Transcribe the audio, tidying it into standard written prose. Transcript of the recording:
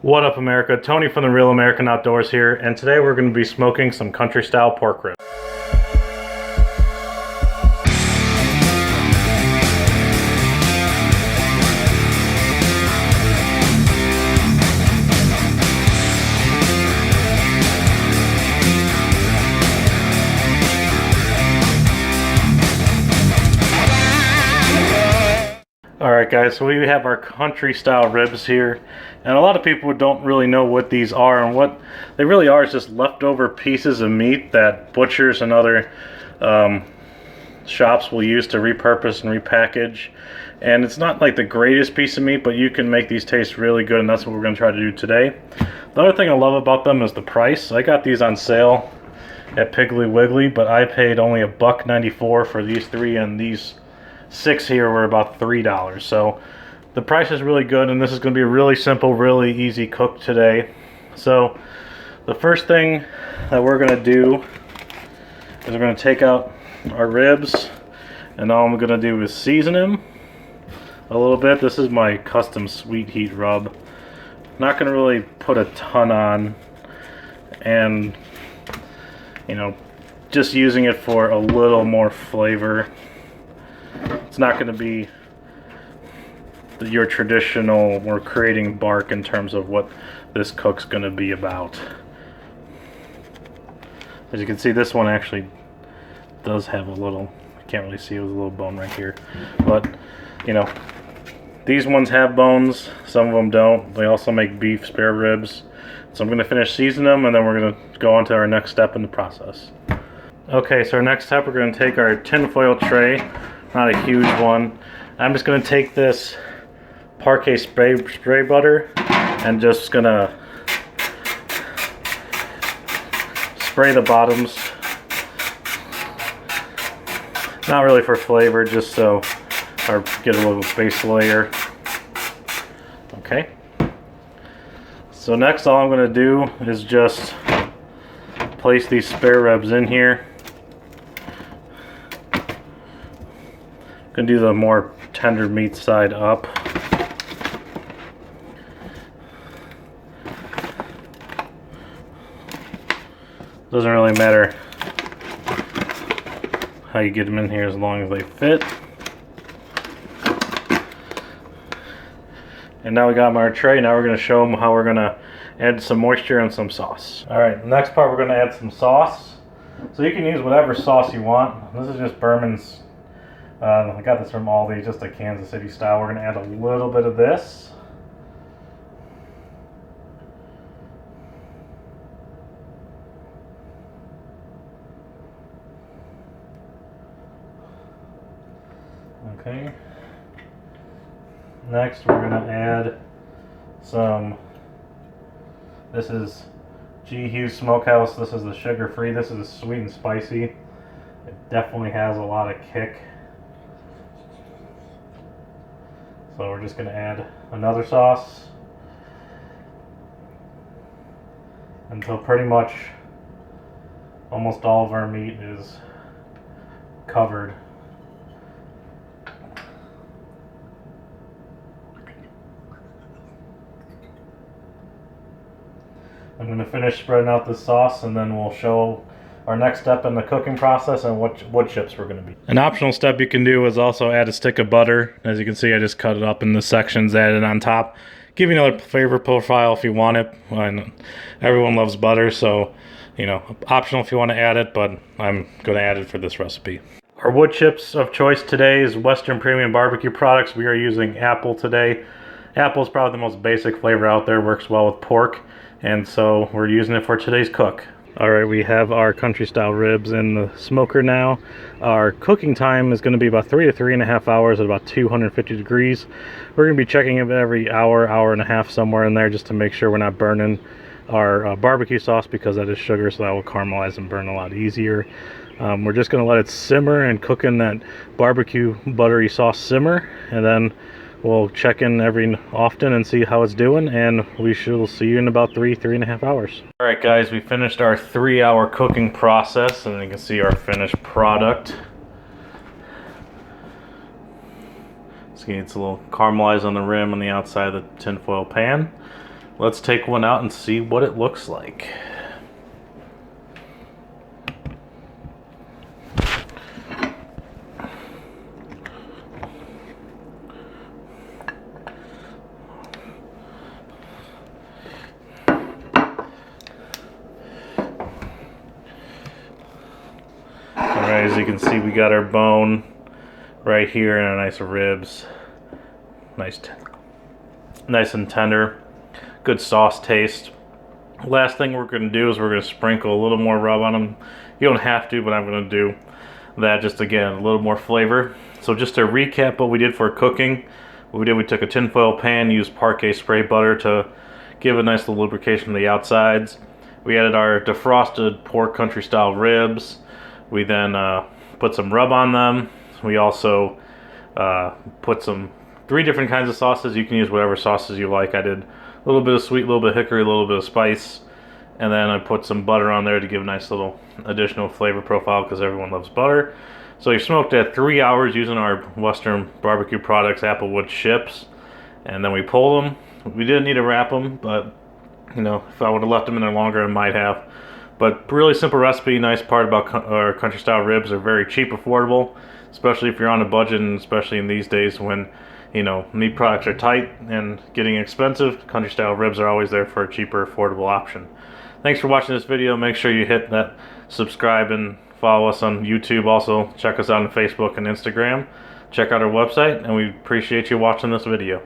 What up, America? Tony from the Real American Outdoors here, and today we're going to be smoking some country style pork ribs. Alright guys, so we have our country style ribs here, and a lot of people don't really know what these are, and what they really are is just leftover pieces of meat that butchers and other shops will use to repurpose and repackage. And it's not like the greatest piece of meat, but you can make these taste really good, and that's what we're going to try to do today. The other thing I love about them is the price. I got these on sale at Piggly Wiggly, but I paid only $1.94 for these three, and these 6 here were about $3. So the price is really good, and this is going to be a really simple, really easy cook today. So the first thing that we're going to do is we're going to take out our ribs, and all I'm going to do is season them a little bit. This is my custom sweet heat rub. Not going to really put a ton on, and you know, just using it for a little more flavor. It's not going to be your traditional, we're creating bark in terms of what this cook's going to be about. As you can see, this one actually does have a little, I can't really see, it was a little bone right here. But, you know, these ones have bones, some of them don't. They also make beef spare ribs. So I'm going to finish seasoning them, and then we're going to go on to our next step in the process. Okay, so our next step, we're going to take our tinfoil tray. Not a huge one. I'm just going to take this Parquet spray butter and just going to spray the bottoms. Not really for flavor, just so or get a little base layer. Okay. So next, all I'm going to do is just place these spare ribs in here. Gonna do the more tender meat side up. Doesn't really matter how you get them in here as long as they fit. And now we got them on our tray. Now we're gonna show them how we're gonna add some moisture and some sauce. All right, next part, we're gonna add some sauce. So you can use whatever sauce you want. This is just Berman's. I got this from Aldi, just a Kansas City style. We're going to add a little bit of this. Okay. Next, we're going to add some, this is G. Hughes Smokehouse. This is the sugar-free. This is sweet and spicy. It definitely has a lot of kick. So we're just going to add another sauce until pretty much almost all of our meat is covered. I'm going to finish spreading out this sauce, and then we'll show our next step in the cooking process and what wood chips we're going to be. An optional step you can do is also add a stick of butter. As you can see, I just cut it up in the sections, add it on top. Give you another flavor profile if you want it. And everyone loves butter, so, you know, optional if you want to add it, but I'm going to add it for this recipe. Our wood chips of choice today is Western Premium Barbecue Products. We are using apple today. Apple is probably the most basic flavor out there, works well with pork, and so we're using it for today's cook. Alright, we have our country style ribs in the smoker now. Our cooking time is going to be about 3 to 3.5 hours at about 250 degrees. We're going to be checking it every hour, hour and a half, somewhere in there, just to make sure we're not burning our barbecue sauce, because that is sugar, so that will caramelize and burn a lot easier. We're just going to let it simmer and cook in that barbecue buttery sauce simmer, and then we'll check in every often and see how it's doing, and we shall see you in about 3.5 hours. Alright guys, we finished our 3-hour cooking process, and you can see our finished product. See, it's a little caramelized on the rim on the outside of the tinfoil pan. let's take one out and see what it looks like. Alright, as you can see, we got our bone right here and a nice ribs. Nice and tender. Good sauce taste. Last thing we're going to do is we're going to sprinkle a little more rub on them. You don't have to, but I'm going to do that just again, a little more flavor. So just to recap what we did for cooking, what we did, we took a tinfoil pan, used Parquet spray butter to give a nice little lubrication to the outsides. We added our defrosted pork country style ribs. We then put some rub on them. We also put 3 different kinds of sauces. You can use whatever sauces you like. I did a little bit of sweet, a little bit of hickory, a little bit of spice. And then I put some butter on there to give a nice little additional flavor profile because everyone loves butter. So we smoked at 3 hours using our Western barbecue products, Applewood chips. And then we pulled them. We didn't need to wrap them, but you know, if I would have left them in there longer, I might have. But really simple recipe. Nice part about our country style ribs, are very cheap, affordable, especially if you're on a budget, and especially in these days when, you know, meat products are tight and getting expensive. Country style ribs are always there for a cheaper, affordable option. Thanks for watching this video. Make sure you hit that subscribe and follow us on YouTube. Also check us out on Facebook and Instagram. Check out our website, and we appreciate you watching this video.